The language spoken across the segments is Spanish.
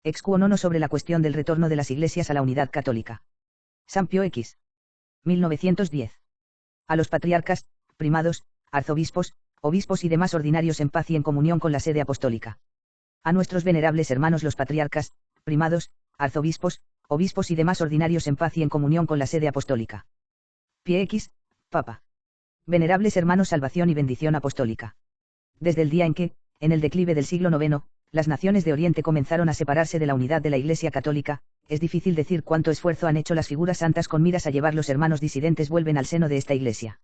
Ex quo nono sobre la cuestión del retorno de las iglesias a la unidad católica. San Pío X. 1910. A los patriarcas, primados, arzobispos, obispos y demás ordinarios en paz y en comunión con la sede apostólica. A nuestros venerables hermanos los patriarcas, primados, arzobispos, obispos y demás ordinarios en paz y en comunión con la sede apostólica. Pío X, Papa. Venerables hermanos, salvación y bendición apostólica. Desde el día en que, en el declive del siglo IX, las naciones de Oriente comenzaron a separarse de la unidad de la Iglesia católica, es difícil decir cuánto esfuerzo han hecho las figuras santas con miras a llevar los hermanos disidentes vuelven al seno de esta Iglesia.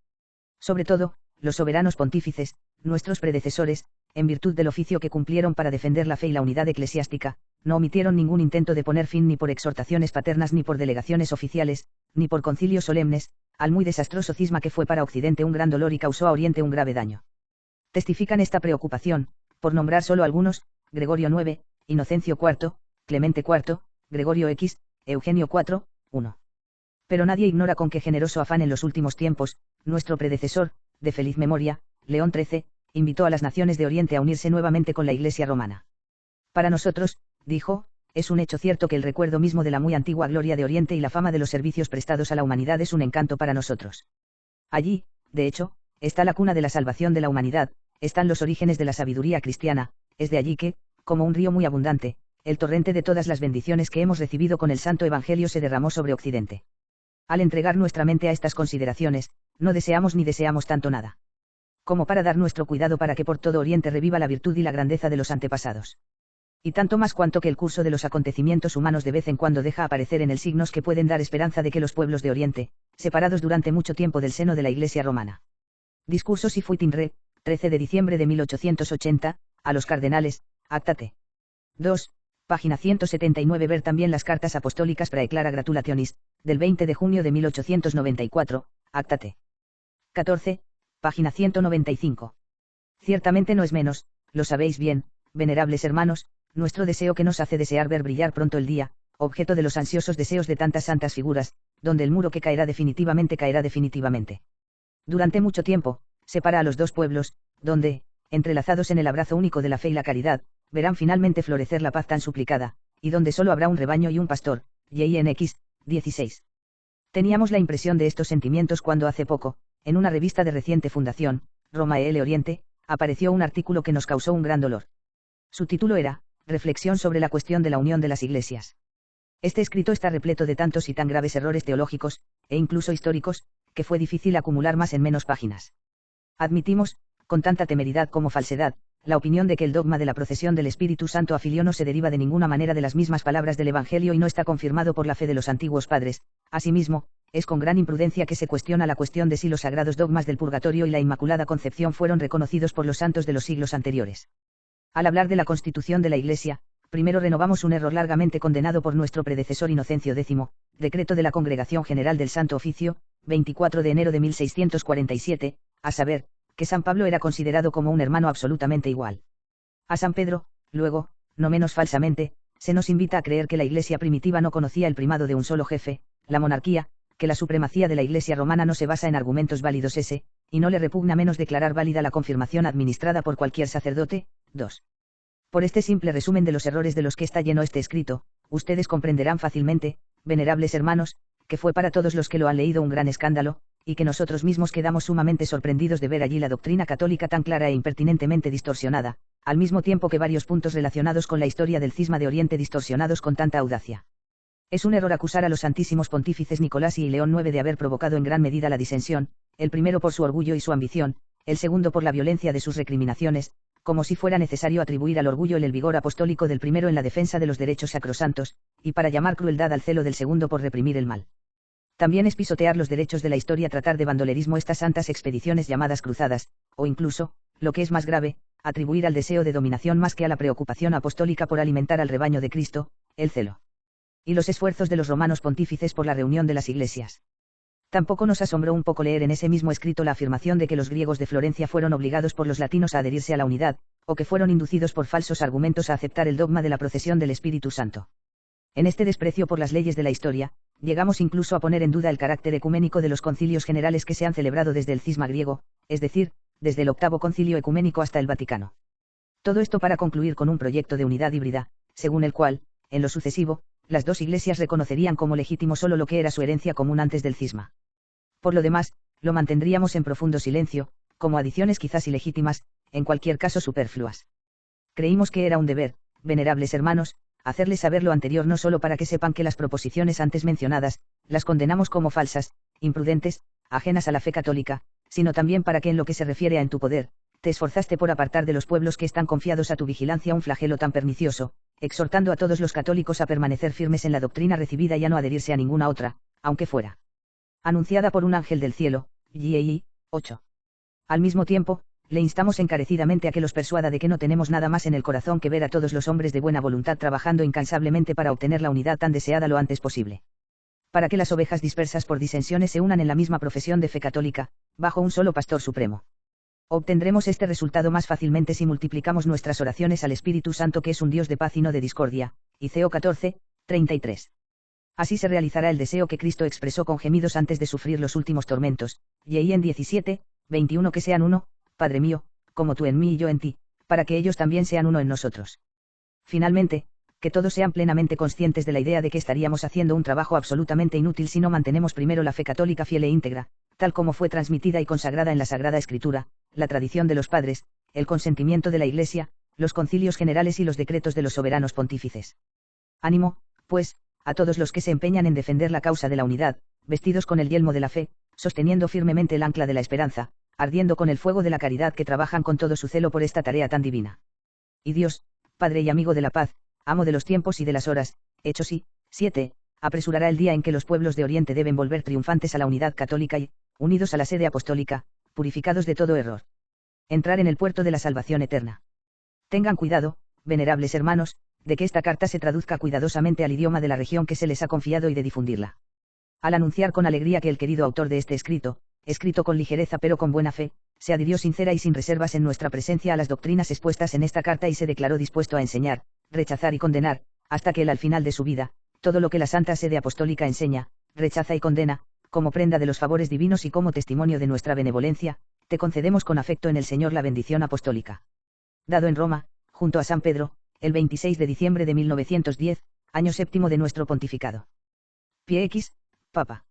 Sobre todo, los soberanos pontífices, nuestros predecesores, en virtud del oficio que cumplieron para defender la fe y la unidad eclesiástica, no omitieron ningún intento de poner fin ni por exhortaciones paternas ni por delegaciones oficiales, ni por concilios solemnes, al muy desastroso cisma que fue para Occidente un gran dolor y causó a Oriente un grave daño. Testifican esta preocupación, por nombrar solo algunos, Gregorio IX, Inocencio IV, Clemente IV, Gregorio X, Eugenio IV, 1. Pero nadie ignora con qué generoso afán en los últimos tiempos, nuestro predecesor, de feliz memoria, León XIII, invitó a las naciones de Oriente a unirse nuevamente con la Iglesia romana. Para nosotros, dijo, es un hecho cierto que el recuerdo mismo de la muy antigua gloria de Oriente y la fama de los servicios prestados a la humanidad es un encanto para nosotros. Allí, de hecho, está la cuna de la salvación de la humanidad, están los orígenes de la sabiduría cristiana, es de allí que, como un río muy abundante, el torrente de todas las bendiciones que hemos recibido con el Santo Evangelio se derramó sobre Occidente. Al entregar nuestra mente a estas consideraciones, no deseamos ni deseamos tanto nada como para dar nuestro cuidado para que por todo Oriente reviva la virtud y la grandeza de los antepasados. Y tanto más cuanto que el curso de los acontecimientos humanos de vez en cuando deja aparecer en él signos que pueden dar esperanza de que los pueblos de Oriente, separados durante mucho tiempo del seno de la Iglesia romana. Discursos y Fuitin Re, 13 de diciembre de 1880, a los cardenales, Actate. 2, página 179. Ver también las cartas apostólicas Praeclara Gratulationis, del 20 de junio de 1894, Actate. 14, página 195. Ciertamente no es menos, lo sabéis bien, venerables hermanos, nuestro deseo que nos hace desear ver brillar pronto el día, objeto de los ansiosos deseos de tantas santas figuras, donde el muro que caerá definitivamente. Durante mucho tiempo, separa a los dos pueblos, donde, entrelazados en el abrazo único de la fe y la caridad, verán finalmente florecer la paz tan suplicada, y donde solo habrá un rebaño y un pastor, JNX, 16. Teníamos la impresión de estos sentimientos cuando hace poco, en una revista de reciente fundación, Roma e Oriente, apareció un artículo que nos causó un gran dolor. Su título era, Reflexión sobre la cuestión de la unión de las iglesias. Este escrito está repleto de tantos y tan graves errores teológicos, e incluso históricos, que fue difícil acumular más en menos páginas. Admitimos, con tanta temeridad como falsedad, la opinión de que el dogma de la procesión del Espíritu Santo a Filio no se deriva de ninguna manera de las mismas palabras del Evangelio y no está confirmado por la fe de los antiguos padres. Asimismo, es con gran imprudencia que se cuestiona la cuestión de si los sagrados dogmas del purgatorio y la Inmaculada Concepción fueron reconocidos por los santos de los siglos anteriores. Al hablar de la constitución de la Iglesia, primero renovamos un error largamente condenado por nuestro predecesor Inocencio X, decreto de la Congregación General del Santo Oficio, 24 de enero de 1647, a saber, que San Pablo era considerado como un hermano absolutamente igual a San Pedro. Luego, no menos falsamente, se nos invita a creer que la Iglesia primitiva no conocía el primado de un solo jefe, la monarquía, que la supremacía de la Iglesia romana no se basa en argumentos válidos y no le repugna menos declarar válida la confirmación administrada por cualquier sacerdote. 2. Por este simple resumen de los errores de los que está lleno este escrito, ustedes comprenderán fácilmente, venerables hermanos, que fue para todos los que lo han leído un gran escándalo, y que nosotros mismos quedamos sumamente sorprendidos de ver allí la doctrina católica tan clara e impertinentemente distorsionada, al mismo tiempo que varios puntos relacionados con la historia del cisma de Oriente distorsionados con tanta audacia. Es un error acusar a los santísimos pontífices Nicolás y León IX de haber provocado en gran medida la disensión, el primero por su orgullo y su ambición, el segundo por la violencia de sus recriminaciones, como si fuera necesario atribuir al orgullo el vigor apostólico del primero en la defensa de los derechos sacrosantos, y para llamar crueldad al celo del segundo por reprimir el mal. También es pisotear los derechos de la historia tratar de bandolerismo estas santas expediciones llamadas cruzadas, o incluso, lo que es más grave, atribuir al deseo de dominación más que a la preocupación apostólica por alimentar al rebaño de Cristo, el celo y los esfuerzos de los romanos pontífices por la reunión de las iglesias. Tampoco nos asombró un poco leer en ese mismo escrito la afirmación de que los griegos de Florencia fueron obligados por los latinos a adherirse a la unidad, o que fueron inducidos por falsos argumentos a aceptar el dogma de la procesión del Espíritu Santo. En este desprecio por las leyes de la historia, llegamos incluso a poner en duda el carácter ecuménico de los concilios generales que se han celebrado desde el cisma griego, es decir, desde el octavo concilio ecuménico hasta el Vaticano. Todo esto para concluir con un proyecto de unidad híbrida, según el cual, en lo sucesivo, las dos iglesias reconocerían como legítimo solo lo que era su herencia común antes del cisma. Por lo demás, lo mantendríamos en profundo silencio, como adiciones quizás ilegítimas, en cualquier caso superfluas. Creímos que era un deber, venerables hermanos, hacerles saber lo anterior no solo para que sepan que las proposiciones antes mencionadas, las condenamos como falsas, imprudentes, ajenas a la fe católica, sino también para que en lo que se refiere a en tu poder, te esforzaste por apartar de los pueblos que están confiados a tu vigilancia un flagelo tan pernicioso, exhortando a todos los católicos a permanecer firmes en la doctrina recibida y a no adherirse a ninguna otra, aunque fuera anunciada por un ángel del cielo. G.I. 8. Al mismo tiempo, le instamos encarecidamente a que los persuada de que no tenemos nada más en el corazón que ver a todos los hombres de buena voluntad trabajando incansablemente para obtener la unidad tan deseada lo antes posible. Para que las ovejas dispersas por disensiones se unan en la misma profesión de fe católica, bajo un solo pastor supremo. Obtendremos este resultado más fácilmente si multiplicamos nuestras oraciones al Espíritu Santo, que es un Dios de paz y no de discordia. Iceo 14, 33. Así se realizará el deseo que Cristo expresó con gemidos antes de sufrir los últimos tormentos. Y en 17, 21, que sean uno, Padre mío, como tú en mí y yo en ti, para que ellos también sean uno en nosotros. Finalmente, que todos sean plenamente conscientes de la idea de que estaríamos haciendo un trabajo absolutamente inútil si no mantenemos primero la fe católica fiel e íntegra, tal como fue transmitida y consagrada en la Sagrada Escritura, la tradición de los padres, el consentimiento de la Iglesia, los concilios generales y los decretos de los soberanos pontífices. Ánimo, pues, a todos los que se empeñan en defender la causa de la unidad, vestidos con el yelmo de la fe, sosteniendo firmemente el ancla de la esperanza, ardiendo con el fuego de la caridad, que trabajan con todo su celo por esta tarea tan divina. Y Dios, Padre y amigo de la paz, amo de los tiempos y de las horas, Hechos 7, apresurará el día en que los pueblos de Oriente deben volver triunfantes a la unidad católica y, unidos a la sede apostólica, purificados de todo error, entrar en el puerto de la salvación eterna. Tengan cuidado, venerables hermanos, de que esta carta se traduzca cuidadosamente al idioma de la región que se les ha confiado y de difundirla. Al anunciar con alegría que el querido autor de este escrito, escrito con ligereza pero con buena fe, se adhirió sincera y sin reservas en nuestra presencia a las doctrinas expuestas en esta carta y se declaró dispuesto a enseñar, rechazar y condenar, hasta que él al final de su vida, todo lo que la Santa Sede Apostólica enseña, rechaza y condena, como prenda de los favores divinos y como testimonio de nuestra benevolencia, te concedemos con afecto en el Señor la bendición apostólica. Dado en Roma, junto a San Pedro, el 26 de diciembre de 1910, año séptimo de nuestro pontificado. Pie X, Papa.